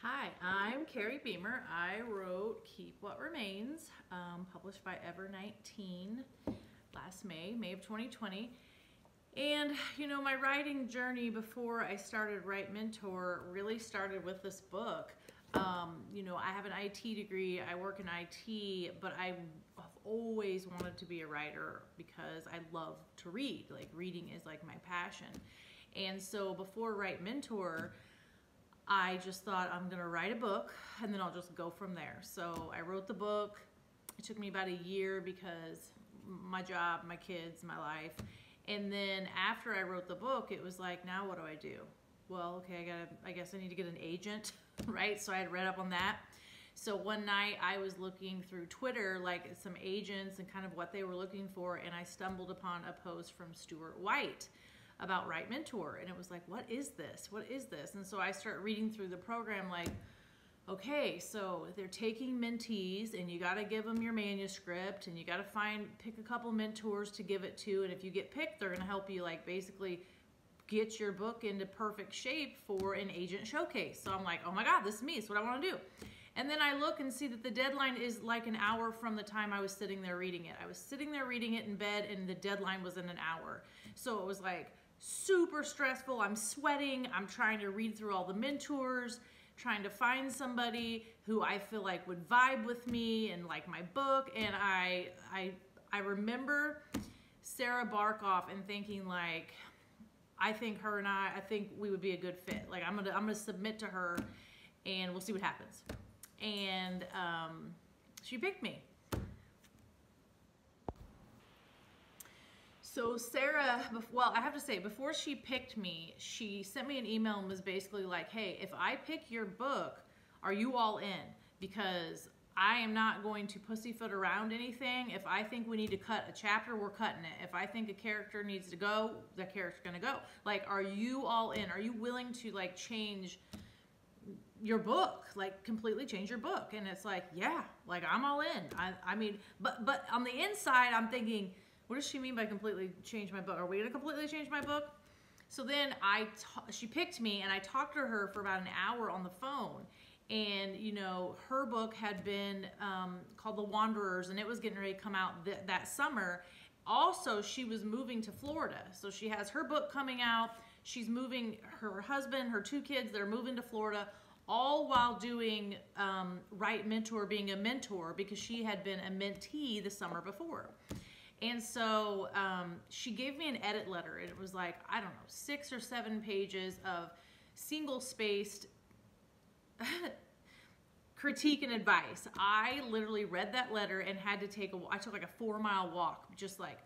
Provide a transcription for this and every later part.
Hi, I'm Carrie Beamer. I wrote Keep What Remains, published by Ever 19 last May of 2020. And my writing journey before I started WriteMentor really started with this book. I have an IT degree, I work in IT, but I've always wanted to be a writer because I love to read. Like, reading is like my passion. And so before WriteMentor, I just thought I'm gonna write a book and then I'll just go from there. So I wrote the book. It took me about a year because my job, my kids, my life. And then after I wrote the book, it was like, now what do I do? Well, okay, I guess I need to get an agent, right? So I had read up on that. So one night I was looking through Twitter, like some agents and kind of what they were looking for, and I stumbled upon a post from Stuart White about WriteMentor, and it was like, what is this? What is this? And so I start reading through the program like, okay, so they're taking mentees and you got to give them your manuscript and you got to pick a couple mentors to give it to, and if you get picked, they're going to help you like basically get your book into perfect shape for an agent showcase. So I'm like, oh my God, this is me. It's what I want to do. And then I look and see that the deadline is like an hour from the time I was sitting there reading it. I was sitting there reading it in bed and the deadline was in an hour. So it was like super stressful. I'm sweating. I'm trying to read through all the mentors, trying to find somebody who I feel like would vibe with me and like my book. And I remember Sarah Barkoff and thinking like, I think we would be a good fit. Like, I'm gonna submit to her and we'll see what happens. And she picked me. So Sarah, well, I have to say, before she picked me, she sent me an email and was basically like, hey, if I pick your book, are you all in? Because I am not going to pussyfoot around anything. If I think we need to cut a chapter, we're cutting it. If I think a character needs to go, the character's gonna go. Like, are you all in? Are you willing to like change your book, like completely change your book? And it's like, yeah, like I'm all in. I mean, but on the inside, I'm thinking, what does she mean by completely change my book? Are we gonna completely change my book? So then she picked me and I talked to her for about an hour on the phone. And her book had been called The Wanderers, and it was getting ready to come out that summer. Also, she was moving to Florida. So she has her book coming out. She's moving, her husband, her two kids, they're moving to Florida, all while doing WriteMentor, being a mentor, because she had been a mentee the summer before. And so she gave me an edit letter. It was like, I don't know, 6 or 7 pages of single-spaced critique and advice. I literally read that letter and had to I took like a 4-mile walk, just like,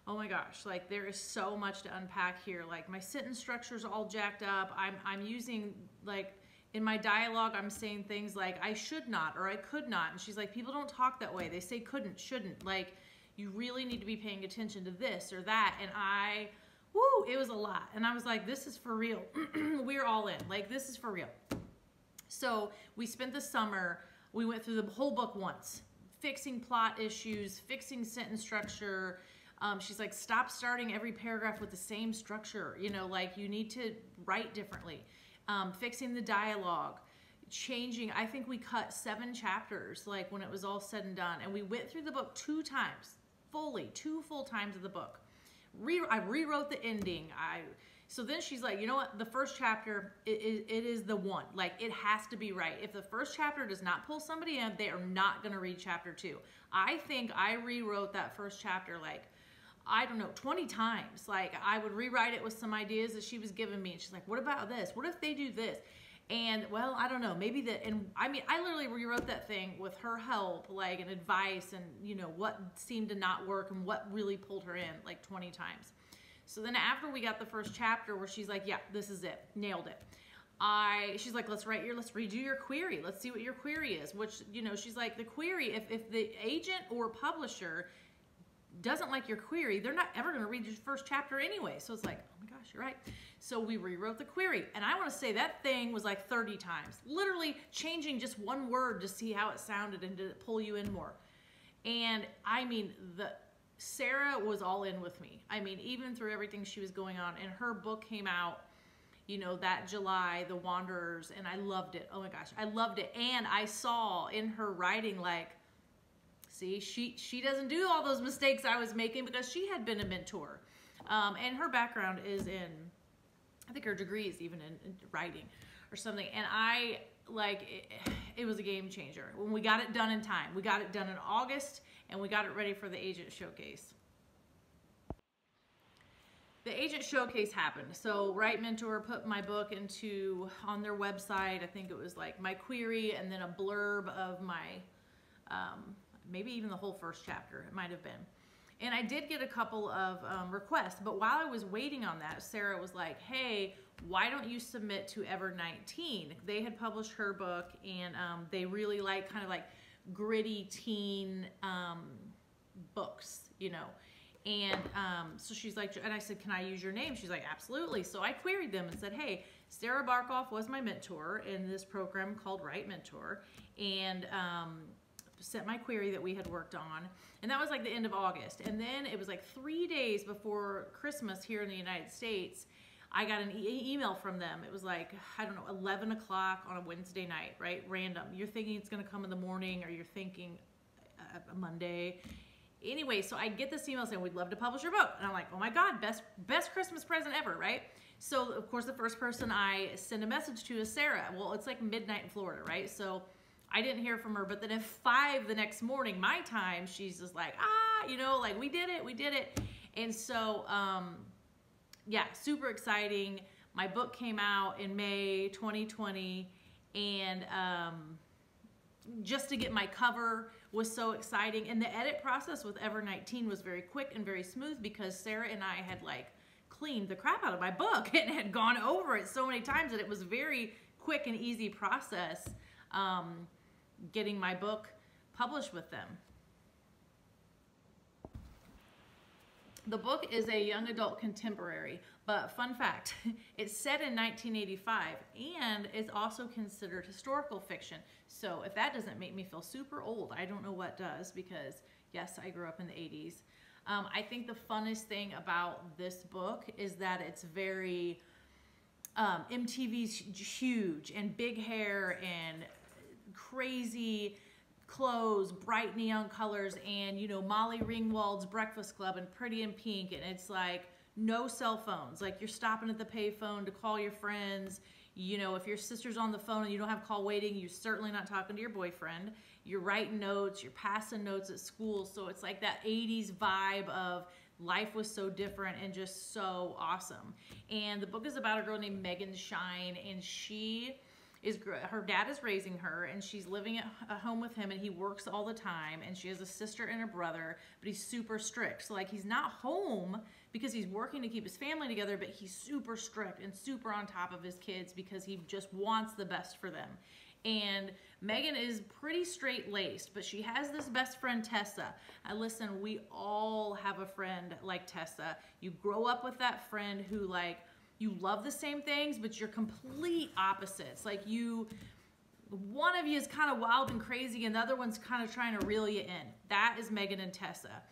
oh my gosh, like there is so much to unpack here. Like, my sentence structure's all jacked up. I'm using, like, in my dialogue, I'm saying things like, I should not, or I could not. And she's like, people don't talk that way. They say couldn't, shouldn't. Like, you really need to be paying attention to this or that. And it was a lot. And I was like, this is for real. We're all in. Like, this is for real. So we spent the summer, we went through the whole book once, fixing plot issues, fixing sentence structure. She's like, stop starting every paragraph with the same structure. Like, you need to write differently. Fixing the dialogue, changing. I think we cut 7 chapters, like, when it was all said and done. And we went through the book 2 times, fully, 2 full times of the book. I rewrote the ending. So then she's like, you know what? The first chapter, it is the one. Like, it has to be right. If the first chapter does not pull somebody in, they are not going to read chapter 2. I think I rewrote that first chapter, like, I don't know, 20 times. Like, I would rewrite it with some ideas that she was giving me. And she's like, what about this? What if they do this? And, well, I don't know, maybe and I mean, I literally rewrote that thing with her help, like, and advice and, what seemed to not work and what really pulled her in, like, 20 times. So then after we got the first chapter where she's like, yeah, this is it, nailed it. She's like, let's redo your query. Let's see what your query is, which, she's like, the query, if the agent or publisher doesn't like your query, they're not ever going to read your first chapter anyway. So it's like, oh my gosh, you're right. So we rewrote the query. And I want to say that thing was like 30 times, literally changing just one word to see how it sounded and did it pull you in more. And I mean, Sarah was all in with me. I mean, even through everything she was going on, and her book came out you know, that July, The Wanderers, and I loved it. Oh my gosh, I loved it. And I saw in her writing, like, see, she doesn't do all those mistakes I was making because she had been a mentor. And her background is in, I think her degree is even in writing or something. And I, like, it was a game changer. When we got it done in time, we got it done in August, and we got it ready for the agent showcase. The agent showcase happened. So WriteMentor put my book on their website. I think it was like my query and then a blurb of my, maybe even the whole first chapter, it might have been. And I did get a couple of requests, but while I was waiting on that, Sarah was like, hey, why don't you submit to Ever 19? They had published her book, and they really like kind of like gritty teen books, you know. And so she's like, and I said, can I use your name? She's like, absolutely. So I queried them and said, hey, Sarah Barkoff was my mentor in this program called WriteMentor, and sent my query that we had worked on. And that was like the end of August. And then it was like 3 days before Christmas here in the United States, I got an email from them. It was like, I don't know, 11 o'clock on a Wednesday night, right? Random. You're thinking it's going to come in the morning, or you're thinking a Monday. Anyway, so I get this email saying, we'd love to publish your book. And I'm like, oh my God, best Christmas present ever, right? So, of course, the first person I send a message to is Sarah. Well, it's like midnight in Florida, right? So I didn't hear from her. But then at 5 the next morning, my time, she's just like, you know, like, we did it. And so, yeah, super exciting. My book came out in May 2020. And just to get my cover was so exciting. And the edit process with Ever 19 was very quick and very smooth because Sarah and I had like cleaned the crap out of my book and had gone over it so many times that it was very quick and easy process getting my book published with them. The book is a young adult contemporary, but fun fact, it's set in 1985 and is also considered historical fiction. So if that doesn't make me feel super old, I don't know what does, because yes, I grew up in the 80s. I think the funnest thing about this book is that it's very, MTV's huge and big hair and crazy clothes, bright neon colors, and, you know, Molly Ringwald's Breakfast Club and Pretty in Pink, and it's like no cell phones. Like, you're stopping at the payphone to call your friends. You know, if your sister's on the phone and you don't have call waiting, you're certainly not talking to your boyfriend. You're writing notes, you're passing notes at school. So it's like that 80s vibe of life was so different and just so awesome. And the book is about a girl named Megan Shine, and her dad is raising her, and she's living at home with him, and he works all the time, and she has a sister and a brother, but he's super strict. So like, he's not home because he's working to keep his family together, but he's super strict and super on top of his kids because he just wants the best for them. And Megan is pretty straight-laced, but she has this best friend, Tessa. Listen, we all have a friend like Tessa. You grow up with that friend who, like, you love the same things, but you're complete opposites. Like, one of you is kind of wild and crazy, and the other one's kind of trying to reel you in. That is Megan and Tessa.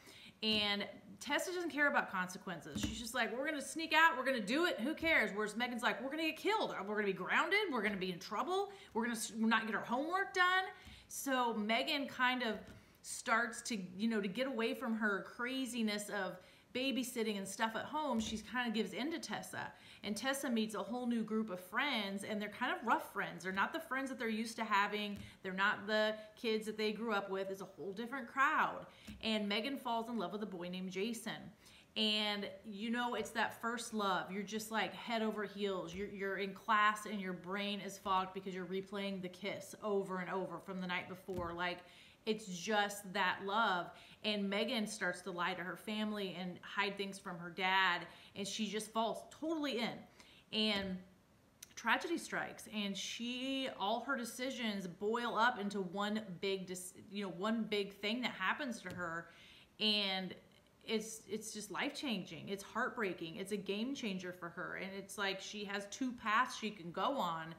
And Tessa doesn't care about consequences. She's just like, we're going to sneak out. We're going to do it. Who cares? Whereas Megan's like, we're going to get killed. We're going to be grounded. We're going to be in trouble. We're not get our homework done. So Megan kind of starts to, you know, to get away from her craziness of babysitting and stuff at home. She kind of gives in to Tessa. And Tessa meets a whole new group of friends, and they're kind of rough friends. They're not the friends that they're used to having. They're not the kids that they grew up with. It's a whole different crowd. And Megan falls in love with a boy named Jason. And, you know, it's that first love. You're just like head over heels. You're in class and your brain is fogged because you're replaying the kiss over and over from the night before. Like, it's just that love. And Megan starts to lie to her family and hide things from her dad, and she just falls totally in. And tragedy strikes, and all her decisions boil up into one big thing that happens to her, and it's just life-changing. It's heartbreaking. It's a game changer for her, and it's like she has two paths she can go on,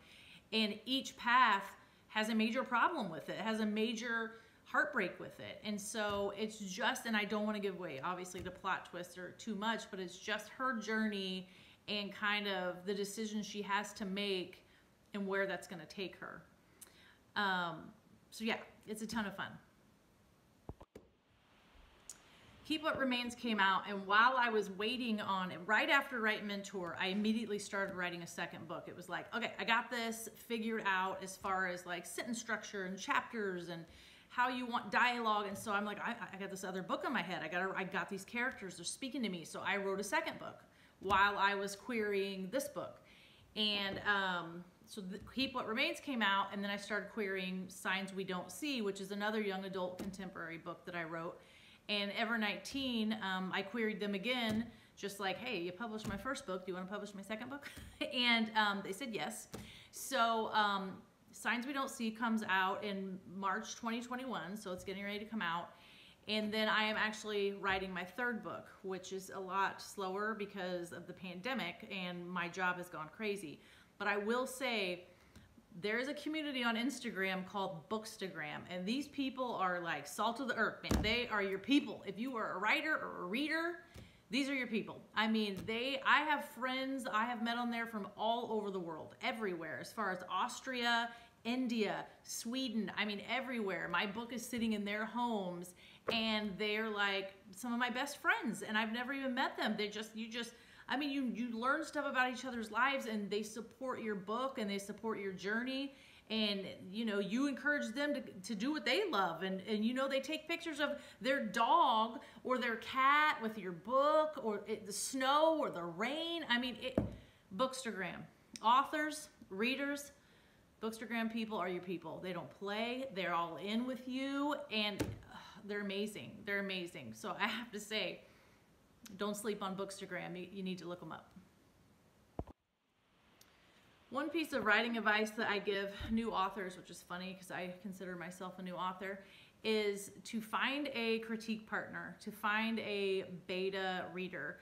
and each path has a major problem with it. It has a major heartbreak with it. And so it's just, and I don't want to give away obviously the plot twist or too much, but it's just her journey and kind of the decisions she has to make and where that's going to take her. So yeah, it's a ton of fun. Keep What Remains came out, and while I was waiting on it, right after WriteMentor, I immediately started writing a second book. It was like, okay, I got this figured out as far as like sentence structure and chapters and how you want dialogue. And so I'm like, I got this other book in my head. I got these characters, they're speaking to me. So I wrote a second book while I was querying this book. And so Keep What Remains came out, and then I started querying Signs We Don't See, which is another young adult contemporary book that I wrote. And Evernight Teen, I queried them again, just like, hey, you published my first book. Do you want to publish my second book? And they said yes. So Signs We Don't See comes out in March 2021, so it's getting ready to come out. And then I am actually writing my third book, which is a lot slower because of the pandemic, and my job has gone crazy. But I will say, there is a community on Instagram called Bookstagram, and these people are like salt of the earth, man. They are your people. If you are a writer or a reader, these are your people. I mean, I have friends I have met on there from all over the world, everywhere, as far as Austria, India, Sweden, I mean, everywhere. My book is sitting in their homes, and they're like some of my best friends, and I've never even met them. I mean, you learn stuff about each other's lives, and they support your book and they support your journey, and you know, you encourage them to do what they love, and you know, they take pictures of their dog or their cat with your book, or the snow or the rain. I mean, Bookstagram. Authors, readers, Bookstagram people are your people. They don't play. They're all in with you, and they're amazing. They're amazing. So I have to say, don't sleep on Bookstagram. You need to look them up. One piece of writing advice that I give new authors, which is funny because I consider myself a new author, is to find a critique partner, to find a beta reader.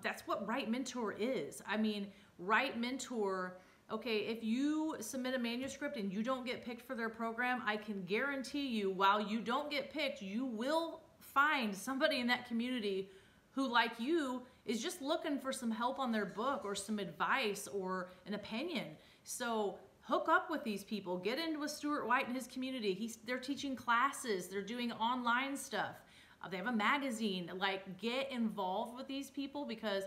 That's what WriteMentor is. I mean, WriteMentor, okay, if you submit a manuscript and you don't get picked for their program, I can guarantee you, while you don't get picked, you will find somebody in that community who, like you, is just looking for some help on their book or some advice or an opinion. So hook up with these people. Get in with Stuart White and his community. They're teaching classes. They're doing online stuff. They have a magazine. Like, get involved with these people, because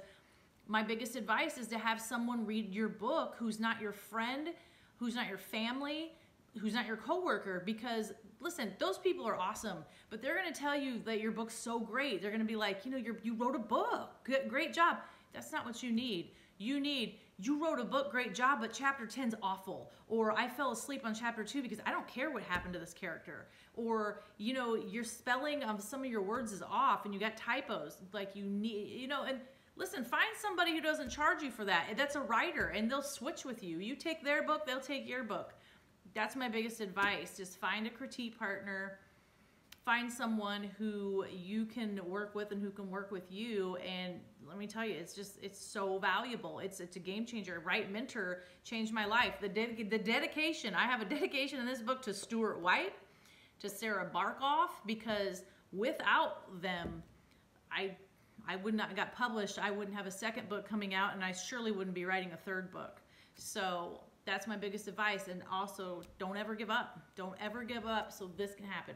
my biggest advice is to have someone read your book who's not your friend, who's not your family, who's not your coworker, because listen, those people are awesome, but they're going to tell you that your book's so great. They're going to be like, you know, you wrote a book, great job. That's not what you need. You wrote a book, great job, but chapter 10's awful. Or I fell asleep on chapter 2 because I don't care what happened to this character. Or, you know, your spelling of some of your words is off and you got typos. Like, you need, you know, and listen, find somebody who doesn't charge you for that. That's a writer, and they'll switch with you. You take their book, they'll take your book. That's my biggest advice. Just find a critique partner. Find someone who you can work with and who can work with you. And let me tell you, it's so valuable. It's a game changer. WriteMentor changed my life. The dedication. I have a dedication in this book to Stuart White, to Sarah Barkoff, because without them, I would not have got published. I wouldn't have a second book coming out, and I surely wouldn't be writing a third book. So that's my biggest advice. And also, don't ever give up. Don't ever give up, so this can happen.